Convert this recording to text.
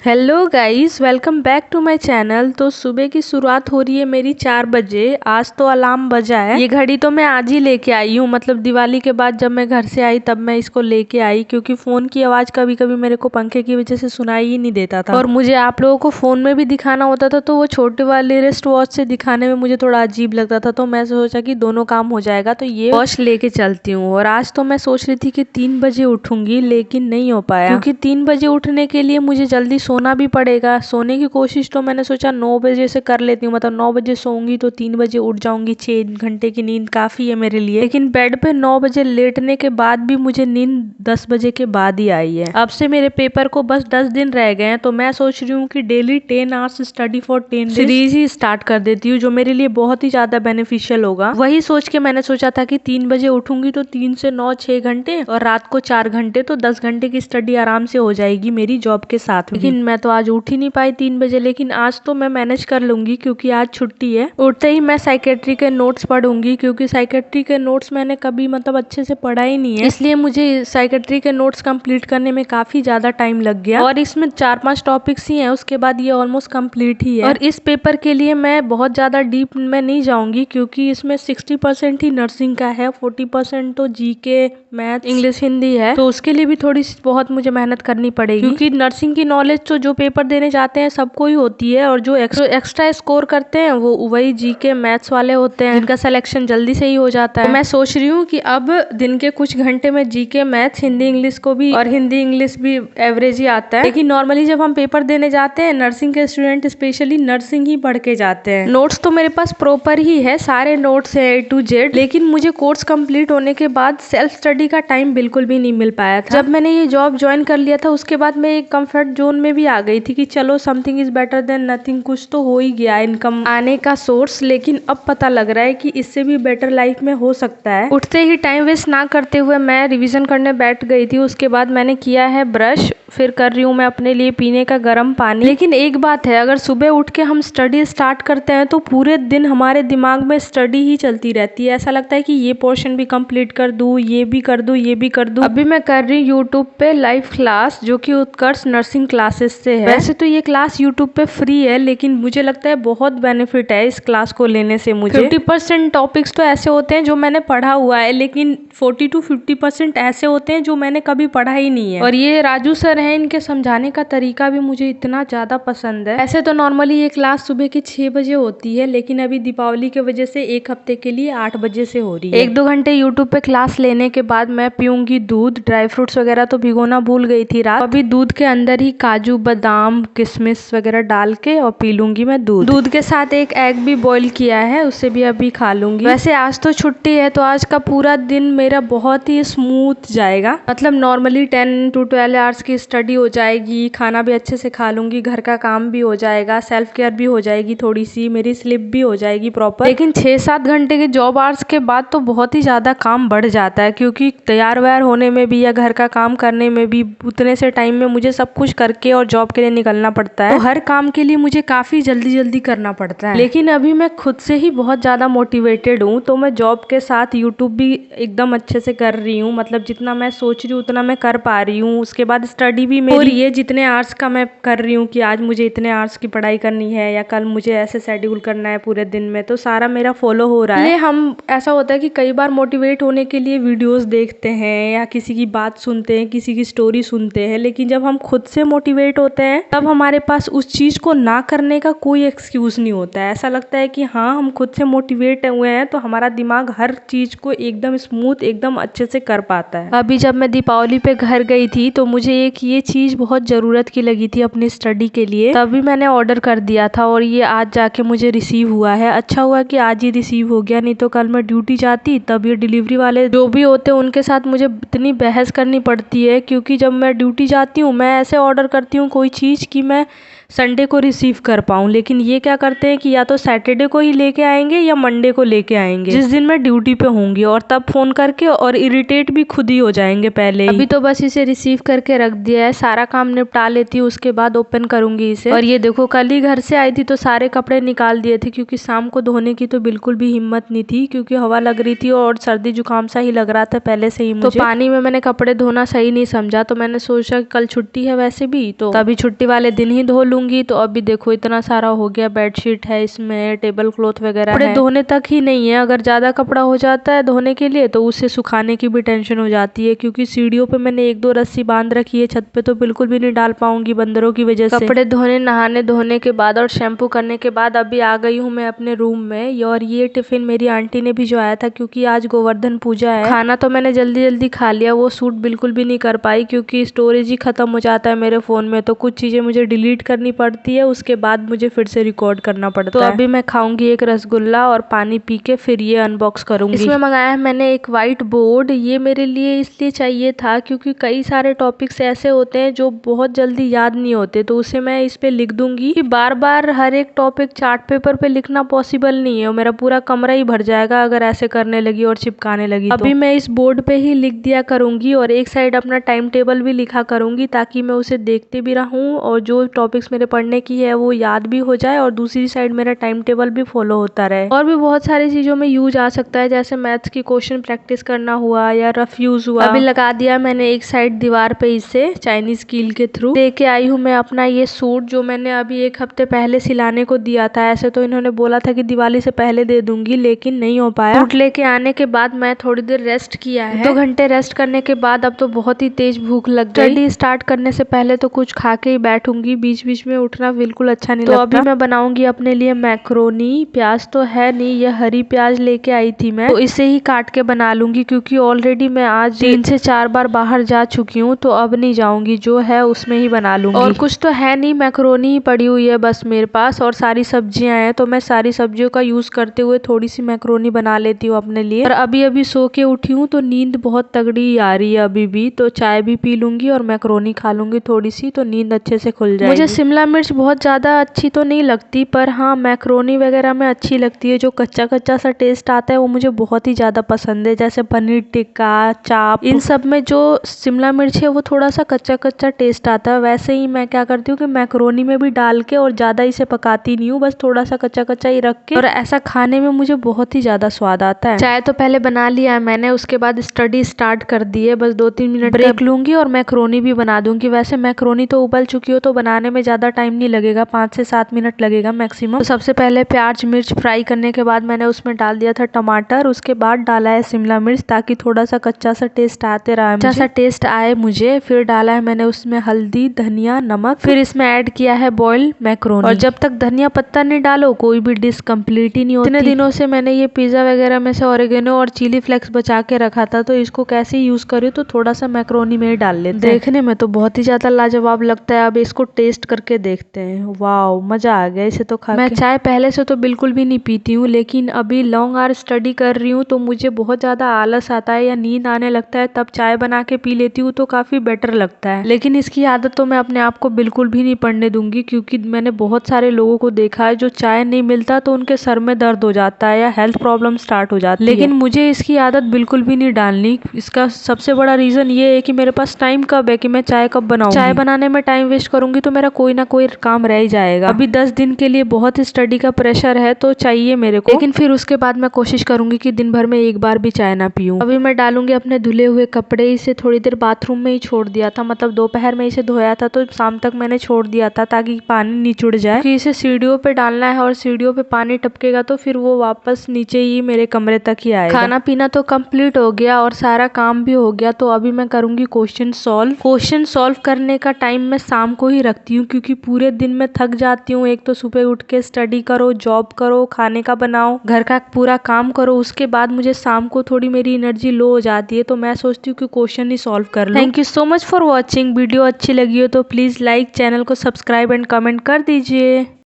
Hello guys, welcome back to my channel. तो सुबह की शुरुआत हो रही है मेरी 4 बजे। आज तो अलार्म बजा है। ये घड़ी तो मैं आज ही लेके आई हूँ, मतलब दिवाली के बाद जब मैं घर से आई तब मैं इसको लेके आई, क्योंकि फोन की आवाज कभी कभी मेरे को पंखे की वजह से सुनाई ही नहीं देता था और मुझे आप लोगों को फोन में भी दिखाना होता था, तो वो छोटे वाले रिस्ट वॉच से दिखाने में मुझे थोड़ा अजीब लगता था। तो मैं सोचा कि दोनों काम हो जाएगा, तो ये वॉच लेके चलती हूँ। और आज तो मैं सोच रही थी कि 3 बजे उठूंगी, लेकिन नहीं हो पाया, क्योंकि 3 बजे उठने के लिए मुझे जल्दी सोना भी पड़ेगा। सोने की कोशिश तो मैंने सोचा 9 बजे से कर लेती हूँ, मतलब 9 बजे सोऊंगी तो 3 बजे उठ जाऊंगी। 6 घंटे की नींद काफी है मेरे लिए। लेकिन बेड पे 9 बजे लेटने के बाद भी मुझे नींद 10 बजे के बाद ही आई है। अब से मेरे पेपर को बस 10 दिन रह गए हैं, तो मैं सोच रही हूँ कि daily 10 hours study for 10 series he start कर देती हूँ, जो मेरे लिए बहुत ही ज्यादा बेनिफिशियल होगा। वही सोच के मैंने सोचा था कि 3 बजे उठूंगी तो 3 से 9 6 घंटे और रात को 4 घंटे, तो 10 घंटे की स्टडी आराम से हो जाएगी मेरी जॉब के साथ। लेकिन मैं तो आज उठ ही नहीं पाई 3 बजे। लेकिन आज तो मैं मैनेज कर लूंगी, क्योंकि आज छुट्टी है। उठते ही मैं साइकेट्री के नोट्स पढ़ूंगी, क्योंकि साइकेट्री के नोट्स मैंने कभी मतलब अच्छे से पढ़ा ही नहीं है, इसलिए मुझे साइकेट्री के नोट्स कंप्लीट करने में काफी ज्यादा टाइम लग गया। और इसमें 4-5 टॉपिक्स ही हैं, उसके बाद ये ऑलमोस्ट कंप्लीट ही है। और इस पेपर के लिए मैं बहुत ज्यादा डीप में नहीं जाऊंगी, क्योंकि इसमें 60% ही नर्सिंग का है, 40% तो जीके, मैथ, इंग्लिश, हिंदी है। तो उसके लिए भी थोड़ी बहुत मुझे मेहनत करनी पड़ेगी, क्योंकि नर्सिंग की नॉलेज तो जो पेपर देने जाते हैं सबको ही होती है, और जो एक्स्ट्रा स्कोर करते हैं वो वही जीके मैथ्स वाले होते हैं, जिनका सिलेक्शन जल्दी से ही हो जाता है। तो मैं सोच रही हूँ कि अब दिन के कुछ घंटे में जीके, मैथ्स, हिंदी इंग्लिश को भी, और हिंदी इंग्लिश भी एवरेज ही आता है। लेकिन नॉर्मली जब हम पेपर देने जाते हैं, नर्सिंग के स्टूडेंट स्पेशली नर्सिंग ही पढ़ के जाते हैं। नोट्स तो मेरे पास प्रॉपर ही है, सारे नोट्स है A to Z, लेकिन मुझे कोर्स कंप्लीट होने के बाद सेल्फ स्टडी का टाइम बिल्कुल भी नहीं मिल पाया था। जब मैंने ये जॉब ज्वाइन कर लिया था, उसके बाद मैं एक कंफर्ट जोन में भी आ गई थी कि चलो something is better than nothing, कुछ तो हो ही गया इनकम आने का सोर्स। लेकिन अब पता लग रहा है कि इससे भी बेटर लाइफ में हो सकता है। उठते ही टाइम वेस्ट ना करते हुए मैं रिवीजन करने बैठ गई थी। उसके बाद मैंने किया है ब्रश, फिर कर रही हूँ मैं अपने लिए पीने का गर्म पानी। लेकिन एक बात है, अगर सुबह उठ के हम स्टडी स्टार्ट करते हैं तो पूरे दिन हमारे दिमाग में स्टडी ही चलती रहती है। ऐसा लगता है कि ये पोर्शन भी कंप्लीट कर दूं, ये भी कर दूं, ये भी कर दूं। अभी मैं कर रही हूँ यूट्यूब पे लाइव क्लास, जो कि उत्कर्ष नर्सिंग क्लासेस से है। वैसे तो ये क्लास यूट्यूब पे फ्री है, लेकिन मुझे लगता है बहुत बेनिफिट है इस क्लास को लेने से। मुझे 50% टॉपिक्स तो ऐसे होते हैं जो मैंने पढ़ा हुआ है, लेकिन 40 to 50% ऐसे होते हैं जो मैंने कभी पढ़ा ही नहीं है। और ये राजू सर हैं, इनके समझाने का तरीका भी मुझे इतना ज्यादा पसंद है। ऐसे तो नॉर्मली ये क्लास सुबह के 6 बजे होती है, लेकिन अभी दीपावली की वजह से एक हफ्ते के लिए 8 बजे से हो रही है। 1-2 घंटे यूट्यूब पे क्लास लेने के बाद मैं पीऊंगी दूध। ड्राई फ्रूट्स वगैरह तो भिगोना भूल गई थी रात। अभी दूध के अंदर ही काजू, बादाम, किशमिश वगैरह डाल के और पी लूंगी मैं दूध। दूध के साथ एक एग भी बॉईल किया है, उसे भी अभी खा लूंगी। वैसे आज तो छुट्टी है, तो आज का पूरा दिन मेरा बहुत ही स्मूथ जाएगा। मतलब नॉर्मली 10 to 12 आवर्स की स्टडी हो जाएगी, खाना भी अच्छे से खा लूंगी, घर का काम भी हो जाएगा, सेल्फ केयर भी हो जाएगी, थोड़ी सी मेरी स्लिप भी हो जाएगी प्रॉपर। लेकिन 6-7 घंटे के जॉब आवर्स के बाद तो बहुत ही ज्यादा काम बढ़ जाता है, क्योंकि तैयार व्यार होने में भी या घर का काम करने में भी उतने से टाइम में मुझे सब कुछ करके और जॉब के लिए निकलना पड़ता है। तो हर काम के लिए मुझे काफी जल्दी जल्दी करना पड़ता है। लेकिन अभी मैं खुद से ही बहुत ज्यादा मोटिवेटेड हूँ, तो मैं जॉब के साथ यूट्यूब भी एकदम अच्छे से कर रही हूँ। मतलब जितना मैं सोच रही हूँ उतना मैं कर पा रही हूँ। उसके बाद स्टडी भी मेरी ये जितने आवर्स का मैं कर रही हूँ कि आज मुझे इतने आवर्स की पढ़ाई करनी है, या कल मुझे ऐसे शेड्यूल करना है पूरे दिन में, तो सारा मेरा फॉलो हो रहा है। हम ऐसा होता है कि कई बार मोटिवेट होने के लिए वीडियोस देखते हैं, या किसी की बात सुनते हैं, किसी की स्टोरी सुनते हैं, लेकिन जब हम खुद से मोटिवेट होते हैं तब हमारे पास उस चीज को ना करने का कोई एक्सक्यूज नहीं होता है। ऐसा लगता है कि हाँ, हम खुद से मोटिवेट हुए हैं तो हमारा दिमाग हर चीज को एकदम स्मूथ, एकदम अच्छे से कर पाता है। अभी जब मैं दीपावली पे घर गई थी तो मुझे एक ये चीज बहुत जरूरत की लगी थी अपनी स्टडी के लिए, तभी मैंने ऑर्डर कर दिया था और ये आज जाके मुझे रिसीव हुआ है। अच्छा हुआ कि आज ही रिसीव हो गया, नहीं तो कल मैं ड्यूटी जाती तब ये डिलीवरी वाले जो भी होते हैं उनके साथ मुझे इतनी बहस करनी पड़ती है, क्योंकि जब मैं ड्यूटी जाती हूँ मैं ऐसे ऑर्डर करती हूँ कोई चीज कि मैं संडे को रिसीव कर पाऊँ। लेकिन ये क्या करते हैं कि या तो सैटरडे को ही लेके आएंगे या मंडे को लेके आएंगे, जिस दिन मैं ड्यूटी पे होंगी, और तब फोन करके और इरिटेट भी खुद ही हो जाएंगे पहले ही। अभी तो बस इसे रिसीव करके रख दिया है, सारा काम निपटा लेती हूँ, उसके बाद ओपन करूंगी इसे। और ये देखो, कल ही घर से आई थी तो सारे कपड़े निकाल दिए थे, क्योंकि शाम को धोने की तो बिल्कुल भी हिम्मत नहीं थी, क्योंकि हवा लग रही थी और सर्दी जुकाम सा ही लग रहा था पहले से ही मुझे। तो पानी में मैंने कपड़े धोना सही नहीं समझा, तो मैंने सोचा कल छुट्टी है वैसे भी, तो अभी छुट्टी वाले दिन ही धो लूंगी। तो अभी देखो इतना सारा हो गया, बेडशीट है इसमें, टेबल क्लॉथ वगैरह है। कपड़े धोने तक ही नहीं है, अगर ज्यादा कपड़ा हो जाता है धोने के लिए तो उससे सुखाने की भी टेंशन हो जाती है, क्योंकि सीढ़ियों पे मैंने 1-2 रस्सी बांध रखी है, छत पे तो बिल्कुल भी नहीं डाल पाऊंगी बंदरों की वजह से। कपड़े धोने नहाने धोने के बाद और शैम्पू करने के बाद अभी आ गई हूँ मैं अपने रूम में। और ये टिफिन मेरी आंटी ने भिजवाया था, क्योंकि आज गोवर्धन पूजा है। खाना तो मैंने जल्दी जल्दी खा लिया, वो शूट बिल्कुल भी नहीं कर पाई, क्योंकि स्टोरेज ही खत्म हो जाता है मेरे फोन में, तो कुछ चीजें मुझे डिलीट करनी पड़ती है, उसके बाद मुझे फिर से रिकॉर्ड करना पड़ता है। तो अभी मैं खाऊंगी एक रसगुल्ला और पानी पी के फिर ये अनबॉक्स करूंगी। इसमें मंगाया है मैंने एक व्हाइट बोर्ड। ये मेरे लिए इसलिए चाहिए था क्योंकि कई सारे टॉपिक्स ऐसे होते हैं जो बहुत जल्दी याद नहीं होते, तो उसे मैं इस पे लिख दूंगी। कि बार बार हर एक टॉपिक चार्ट पेपर पे लिखना पॉसिबल नहीं है, और मेरा पूरा कमरा ही भर जाएगा अगर ऐसे करने लगी और चिपकाने लगी। अभी मैं इस बोर्ड पे ही लिख दिया करूंगी, और एक साइड अपना टाइम टेबल भी लिखा करूंगी, ताकि मैं उसे देखते भी रहूं और जो टॉपिक्स मेरे पढ़ने की है वो याद भी हो जाए, और दूसरी साइड मेरा टाइम टेबल भी फॉलो होता रहे। और भी बहुत सारी चीजों में यूज आ सकता है, जैसे मैथ्स की क्वेश्चन प्रैक्टिस करना हुआ या रफ यूज हुआ। अभी लगा दिया मैंने एक साइड दीवार पे, इसे चाइनीज कील के थ्रू दे के आई हूँ मैं अपना ये सूट, जो मैंने अभी 1 हफ्ते पहले सिलाने को दिया था। ऐसे तो इन्होंने बोला था कि दिवाली से पहले दे दूंगी, लेकिन नहीं हो पाया। सूट लेके आने के बाद मैं थोड़ी देर रेस्ट किया है, 2 घंटे रेस्ट करने के बाद अब तो बहुत ही तेज भूख लग गई। स्टडी स्टार्ट करने से पहले तो कुछ खा के ही बैठूंगी, बीच बीच में उठना बिल्कुल अच्छा नहीं लगता। तो अभी मैं बनाऊंगी अपने लिए मैक्रोनी। प्याज तो है नहीं, ये हरी प्याज लेके आई थी मैं, तो इसे ही काट के बना लूंगी, क्योंकि ऑलरेडी मैं आज 3 से 4 बार बाहर जा चुकी हूँ, तो अब नहीं जाऊंगी, जो है उसमें ही बना लूंगी। और कुछ तो है नहीं, मैक्रोनी ही पड़ी हुई है बस मेरे पास, और सारी सब्जियां हैं, तो मैं सारी सब्जियों का यूज करते हुए थोड़ी सी मैक्रोनी बना लेती हूँ अपने लिए। और अभी अभी सो के उठी हूँ, तो नींद बहुत तगड़ी आ रही है अभी भी, तो चाय भी पी लूंगी और मैक्रोनी खा लूंगी थोड़ी सी, तो नींद अच्छे से खुल जाएगी। मुझे शिमला मिर्च बहुत ज्यादा अच्छी तो नहीं लगती, पर हाँ मैक्रोनी वगैरह में अच्छी लगती है। जो कच्चा कच्चा सा टेस्ट आता है वो मुझे बहुत ही ज्यादा पसंद है, जैसे पनीर टिक्का, चाप, इन सब में जो शिमला मिर्च है वो थोड़ा सा कच्चा कच्चा टेस्ट आता है। वैसे ही मैं क्या करती हूँ कि मैक्रोनी में भी डाल के, और ज्यादा इसे पकाती नहीं हूँ, बस थोड़ा सा कच्चा कच्चा ही रख के, और ऐसा खाने में मुझे बहुत ही ज्यादा स्वाद आता है। चाय तो पहले बना लिया है मैंने, उसके बाद स्टडी स्टार्ट कर दी है, बस 2-3 मिनट ब्रेक लूंगी और मैक्रोनी भी बना दूंगी। वैसे मैक्रोनी तो उबल चुकी हो, तो बनाने में ज्यादा टाइम नहीं लगेगा, 5 से 7 मिनट लगेगा मैक्सिमम। तो सबसे पहले प्याज मिर्च फ्राई करने के बाद मैंने उसमें डाल दिया था टमाटर, उसके बाद डाला है शिमला मिर्च, ताकि थोड़ा सा कच्चा सा टेस्ट आते रहा, अच्छा सा टेस्ट आए मुझे। फिर डाला है मैंने उसमें हल्दी, धनिया, नमक, फिर इसमें ऐड किया है बॉइल्ड मैक्रोनी। और जब तक धनिया पत्ता नहीं डालो कोई भी डिश कंप्लीट ही नहीं होती। इतने दिनों से मैंने ये पिज्जा वगैरह में से ऑरिगेनो और चिली फ्लेक्स बचा के रखा था, तो इसको कैसे यूज करूँ, तो थोड़ा सा मैक्रोनी में ही डाल लेते हैं। देखने में तो बहुत ही ज्यादा लाजवाब लगता है, अब इसको टेस्ट करके देखते हैं। वाओ, मजा आ गया इसे तो खा के। मैं चाय पहले से तो बिल्कुल भी नहीं पीती हूँ, लेकिन अभी लॉन्ग आवर स्टडी कर रही हूँ, तो मुझे बहुत ज्यादा आलस आता है या नींद आने लगता है, तब चाय बना के पी लेती हूँ, तो काफी बेटर लगता है। लेकिन इसकी आदत तो मैं अपने आप को बिल्कुल भी नहीं पड़ने दूंगी, क्योंकि मैंने बहुत सारे लोगों को देखा है जो चाय नहीं मिलता तो उनके सर में दर्द हो जाता है या हेल्थ प्रॉब्लम स्टार्ट हो जाती है। लेकिन मुझे इसकी आदत बिल्कुल भी नहीं डालनी। इसका सबसे बड़ा रीजन ये है कि मेरे पास टाइम कब है कि मैं चाय कब बनाऊंगी। चाय बनाने में टाइम वेस्ट करूंगी तो मेरा कोई ना कोई काम रह ही जाएगा। अभी 10 दिन के लिए बहुत स्टडी का प्रेशर है, तो चाहिए मेरे को, लेकिन फिर उसके बाद मैं कोशिश करूंगी कि दिन भर में एक बार भी चाय ना पीऊं। अभी मैं डालूंगी अपने धुले हुए कपड़े। इसे थोड़ी देर बाथरूम में ही छोड़ दिया था, मतलब दोपहर में इसे धोया था, तो शाम तक मैंने छोड़ दिया था ताकि पानी निचुड़ जाए, क्योंकि इसे सीढ़ियों पे डालना है, और सीढ़ियों पे पानी टपकेगा तो फिर वो वापस नीचे ही मेरे कमरे तक ही आएगा। खाना पीना तो कंप्लीट हो गया और सारा काम भी हो गया, तो अभी मैं करूंगी क्वेश्चन सॉल्व। क्वेश्चन सॉल्व करने का टाइम मैं शाम को ही रखती हूँ, क्योंकि पूरे दिन में थक जाती हूँ। एक तो सुबह उठ के स्टडी करो, जॉब करो, खाने का बनाओ, घर का पूरा काम करो, उसके बाद मुझे शाम को थोड़ी मेरी एनर्जी लो हो जाती है, तो मैं सोचती हूँ कि क्वेश्चन ही सॉल्व कर लूं। Thank you so much for watching. Video अच्छी लगी हो तो प्लीज लाइक, चैनल को सब्सक्राइब एंड कमेंट कर दीजिए।